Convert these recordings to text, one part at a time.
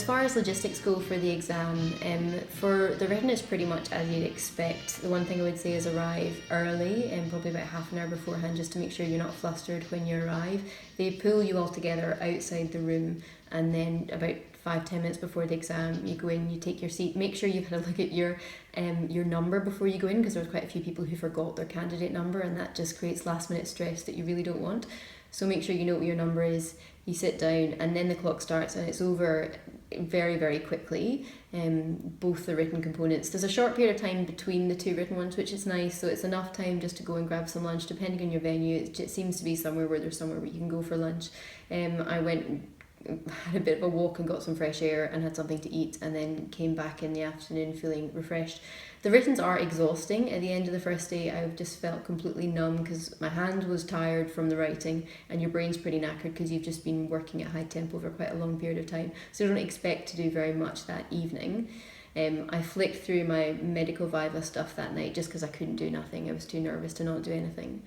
far as logistics go for the exam, for the written it's pretty much as you'd expect. The one thing I would say is arrive early, and probably about half an hour beforehand, just to make sure you're not flustered when you arrive. They pull you all together outside the room, and then about 5-10 minutes before the exam you go in, you take your seat, make sure you've had a look at your number before you go in, because there's quite a few people who forgot their candidate number, and that just creates last minute stress that you really don't want. So make sure you know what your number is, you sit down, and then the clock starts, and it's over very, very quickly, both the written components. There's a short period of time between the two written ones, which is nice, so it's enough time just to go and grab some lunch, depending on your venue. It seems to be somewhere where you can go for lunch. I went, had a bit of a walk and got some fresh air and had something to eat, and then came back in the afternoon feeling refreshed. The writtens are exhausting. At the end of the first day I just felt completely numb because my hand was tired from the writing, and your brain's pretty knackered because you've just been working at high tempo for quite a long period of time, so don't expect to do very much that evening. I flicked through my medical viva stuff that night just because I couldn't do nothing. I was too nervous to not do anything.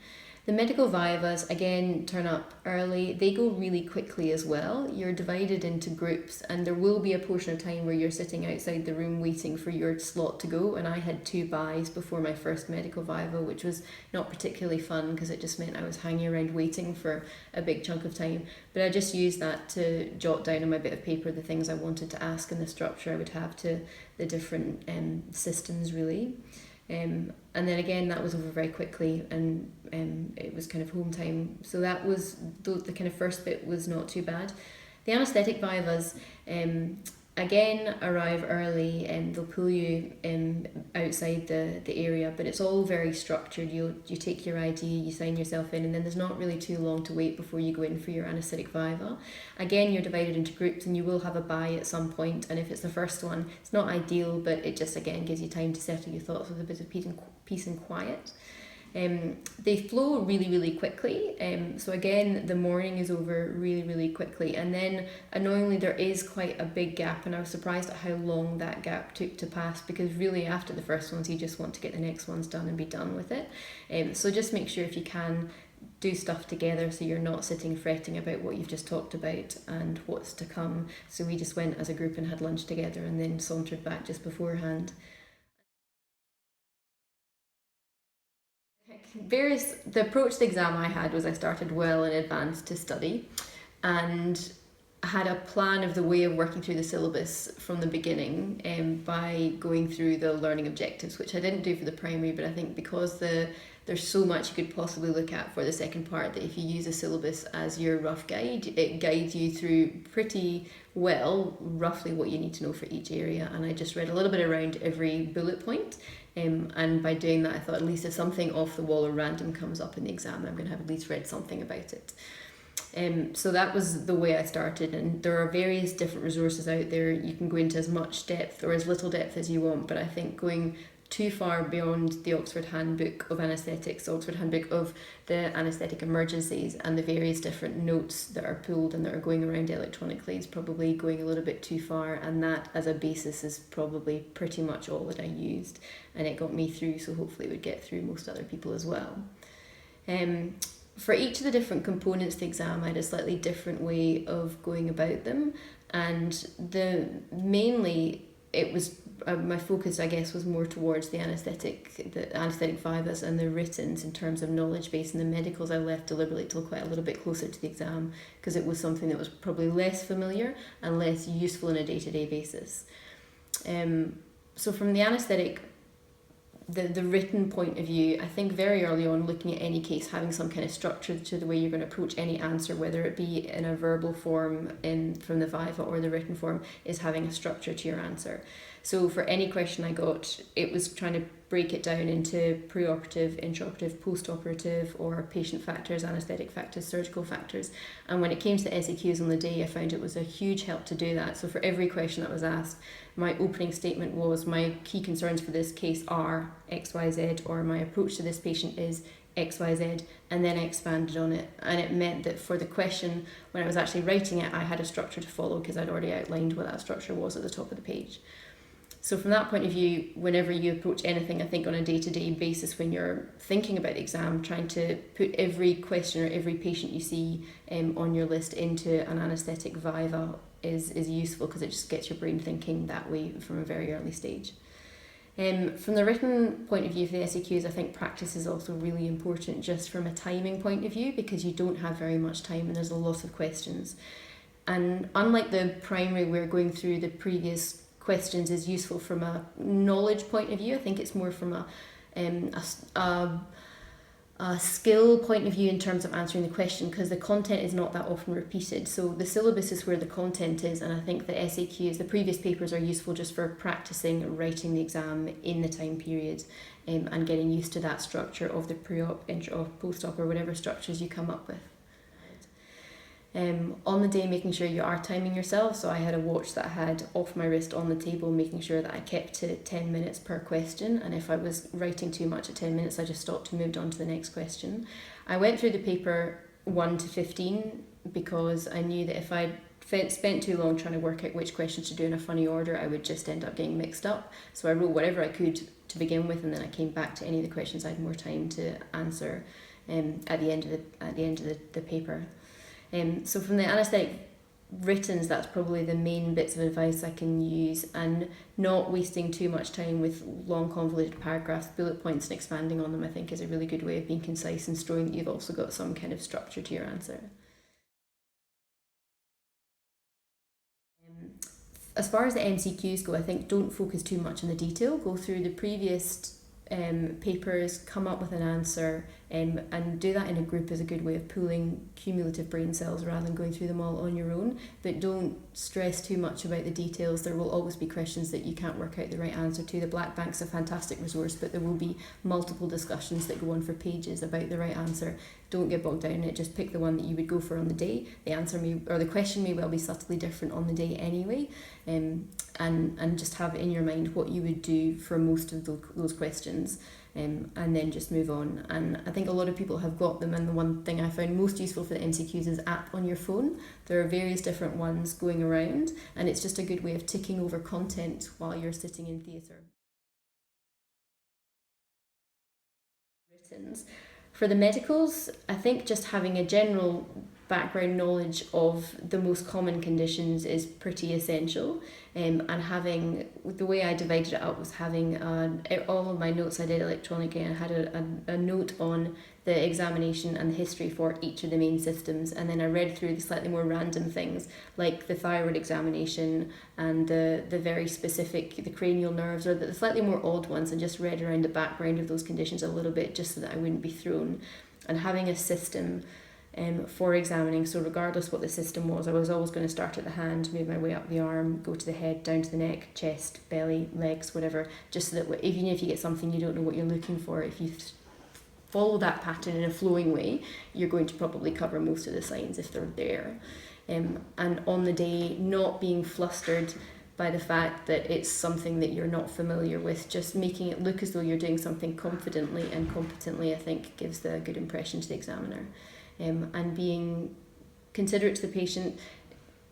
The medical vivas, again, turn up early. They go really quickly as well. You're divided into groups, and there will be a portion of time where you're sitting outside the room waiting for your slot to go. And I had 2 buys before my first medical viva, which was not particularly fun because it just meant I was hanging around waiting for a big chunk of time. But I just used that to jot down on my bit of paper the things I wanted to ask and the structure I would have to the different systems, really. And then again, that was over very quickly, and it was kind of home time. So that was the kind of first bit was not too bad. The anaesthetic vivas, again, arrive early, and they'll pull you outside the area, but it's all very structured. You take your ID, you sign yourself in, and then there's not really too long to wait before you go in for your anaesthetic viva. Again, you're divided into groups, and you will have a buy at some point, and if it's the first one, it's not ideal, but it just again gives you time to settle your thoughts with a bit of peace and quiet. They flow really, really quickly. So again, the morning is over really, really quickly. And then annoyingly, there is quite a big gap, and I was surprised at how long that gap took to pass, because really after the first ones, you just want to get the next ones done and be done with it. So just make sure if you can do stuff together so you're not sitting fretting about what you've just talked about and what's to come. So we just went as a group and had lunch together and then sauntered back just beforehand. The approach to the exam I had was I started well in advance to study, and had a plan of the way of working through the syllabus from the beginning, by going through the learning objectives, which I didn't do for the primary, but I think because there's so much you could possibly look at for the second part, that if you use a syllabus as your rough guide, it guides you through pretty well roughly what you need to know for each area. And I just read a little bit around every bullet point. And by doing that, I thought at least if something off the wall or random comes up in the exam, I'm going to have at least read something about it. So that was the way I started, and there are various different resources out there. You can go into as much depth or as little depth as you want, but I think going too far beyond the Oxford Handbook of Anaesthetics, Oxford Handbook of the Anaesthetic Emergencies, and the various different notes that are pulled and that are going around electronically is probably going a little bit too far, and that as a basis is probably pretty much all that I used, and it got me through, so hopefully it would get through most other people as well. For each of the different components of the exam, I had a slightly different way of going about them, and mainly it was my focus, I guess, was more towards the anaesthetic vivas and the writtens in terms of knowledge base, and the medicals I left deliberately till quite a little bit closer to the exam, because it was something that was probably less familiar and less useful on a day-to-day basis. So from the anaesthetic, the written point of view, I think very early on, looking at any case, having some kind of structure to the way you're going to approach any answer, whether it be in a verbal form from the viva or the written form, is having a structure to your answer. So for any question I got, it was trying to break it down into preoperative, intraoperative, postoperative, or patient factors, anaesthetic factors, surgical factors. And when it came to the SAQs on the day, I found it was a huge help to do that. So for every question that was asked, my opening statement was, my key concerns for this case are XYZ, or my approach to this patient is XYZ, and then I expanded on it. And it meant that for the question, when I was actually writing it, I had a structure to follow because I'd already outlined what that structure was at the top of the page. So from that point of view, whenever you approach anything, I think on a day-to-day basis, when you're thinking about the exam, trying to put every question or every patient you see on your list into an anaesthetic viva is useful because it just gets your brain thinking that way from a very early stage. From the written point of view for the SAQs, I think practice is also really important just from a timing point of view, because you don't have very much time and there's a lot of questions. And unlike the primary where going through the previous questions is useful from a knowledge point of view, I think it's more from a skill point of view in terms of answering the question, because the content is not that often repeated. So the syllabus is where the content is, and I think the SAQs, the previous papers, are useful just for practicing writing the exam in the time period, and getting used to that structure of the pre-op, intra-op, post-op, or whatever structures you come up with. On the day, making sure you are timing yourself. So I had a watch that I had off my wrist on the table, making sure that I kept to 10 minutes per question, and if I was writing too much at 10 minutes I just stopped and moved on to the next question. I went through the paper 1 to 15 because I knew that if I spent too long trying to work out which questions to do in a funny order, I would just end up getting mixed up. So I wrote whatever I could to begin with, and then I came back to any of the questions I had more time to answer at the end of the paper. So from the anaesthetic writtens, that's probably the main bits of advice I can use, and not wasting too much time with long convoluted paragraphs. Bullet points and expanding on them, I think, is a really good way of being concise and showing that you've also got some kind of structure to your answer. As far as the MCQs go, I think don't focus too much on the detail. Go through the previous papers, come up with an answer, and do that in a group is a good way of pooling cumulative brain cells rather than going through them all on your own. But don't stress too much about the details. There will always be questions that you can't work out the right answer to. The Black Bank's a fantastic resource, but there will be multiple discussions that go on for pages about the right answer. Don't get bogged down in it, just pick the one that you would go for on the day. The answer the question may well be subtly different on the day anyway, and just have it in your mind what you would do for most of those questions. And then just move on. And I think a lot of people have got them, and the one thing I found most useful for the MCQs is app on your phone. There are various different ones going around, and it's just a good way of ticking over content while you're sitting in theatre. For the medicals, I think just having a general background knowledge of the most common conditions is pretty essential, and having, the way I divided it up was having all of my notes I did electronically, and I had a note on the examination and the history for each of the main systems, and then I read through the slightly more random things like the thyroid examination and the very specific, the cranial nerves, or the slightly more odd ones, and just read around the background of those conditions a little bit just so that I wouldn't be thrown. And having a system for examining, so regardless what the system was, I was always going to start at the hand, move my way up the arm, go to the head, down to the neck, chest, belly, legs, whatever, just so that even if you get something you don't know what you're looking for, if you follow that pattern in a flowing way, you're going to probably cover most of the signs if they're there. And on the day, not being flustered by the fact that it's something that you're not familiar with, just making it look as though you're doing something confidently and competently, I think gives the good impression to the examiner. And being considerate to the patient,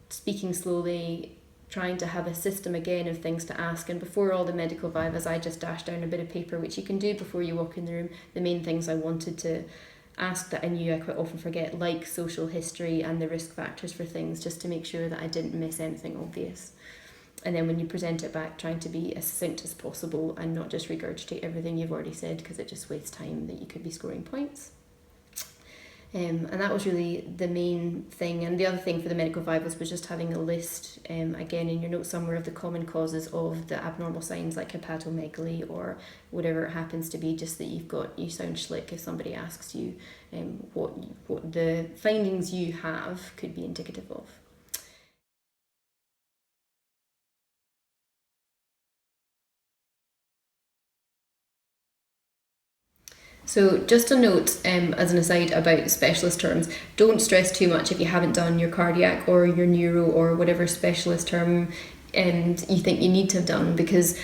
speaking slowly, trying to have a system again of things to ask. And before all the medical vivas, I just dashed down a bit of paper, which you can do before you walk in the room, the main things I wanted to ask that I knew I quite often forget, like social history and the risk factors for things, just to make sure that I didn't miss anything obvious. And then when you present it back, trying to be as succinct as possible and not just regurgitate everything you've already said, because it just wastes time that you could be scoring points. And that was really the main thing. And the other thing for the medical vivas was just having a list, again in your notes somewhere, of the common causes of the abnormal signs like hepatomegaly or whatever it happens to be, just that you sound slick if somebody asks you what the findings you have could be indicative of. So just a note as an aside about specialist terms, don't stress too much if you haven't done your cardiac or your neuro or whatever specialist term you think you need to have done, because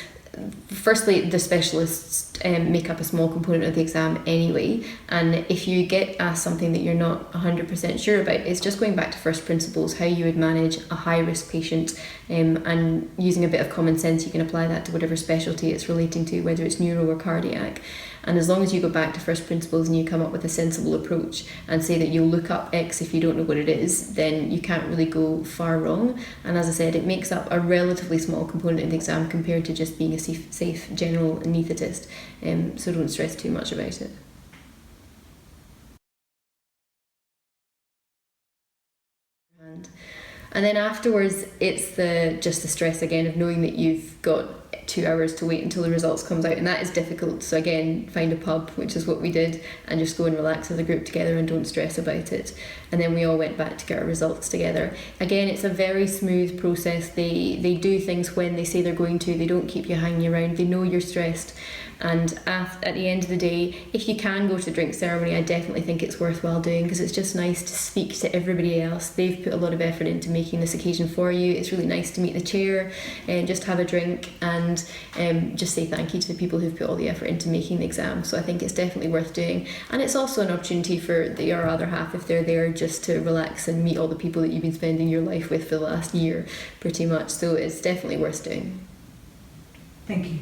firstly the specialists make up a small component of the exam anyway. And if you get asked something that you're not 100% sure about, it's just going back to first principles, how you would manage a high risk patient, and using a bit of common sense, you can apply that to whatever specialty it's relating to, whether it's neuro or cardiac. And as long as you go back to first principles and you come up with a sensible approach and say that you'll look up X if you don't know what it is, then you can't really go far wrong. And as I said, it makes up a relatively small component of the exam compared to just being a safe general anaesthetist, so don't stress too much about it. And then afterwards, it's just the stress again of knowing that you've got 2 hours to wait until the results comes out, and that is difficult. So again, find a pub, which is what we did, and just go and relax as a group together and don't stress about it. And then we all went back to get our results together. Again, it's a very smooth process. They do things when they say they're going to. They don't keep you hanging around. They know you're stressed. And at the end of the day, if you can go to the drink ceremony, I definitely think it's worthwhile doing, because it's just nice to speak to everybody else. They've put a lot of effort into making this occasion for you. It's really nice to meet the chair and just have a drink and just say thank you to the people who've put all the effort into making the exam. So I think it's definitely worth doing. And it's also an opportunity for your other half, if they're there, just to relax and meet all the people that you've been spending your life with for the last year, pretty much. So it's definitely worth doing. Thank you.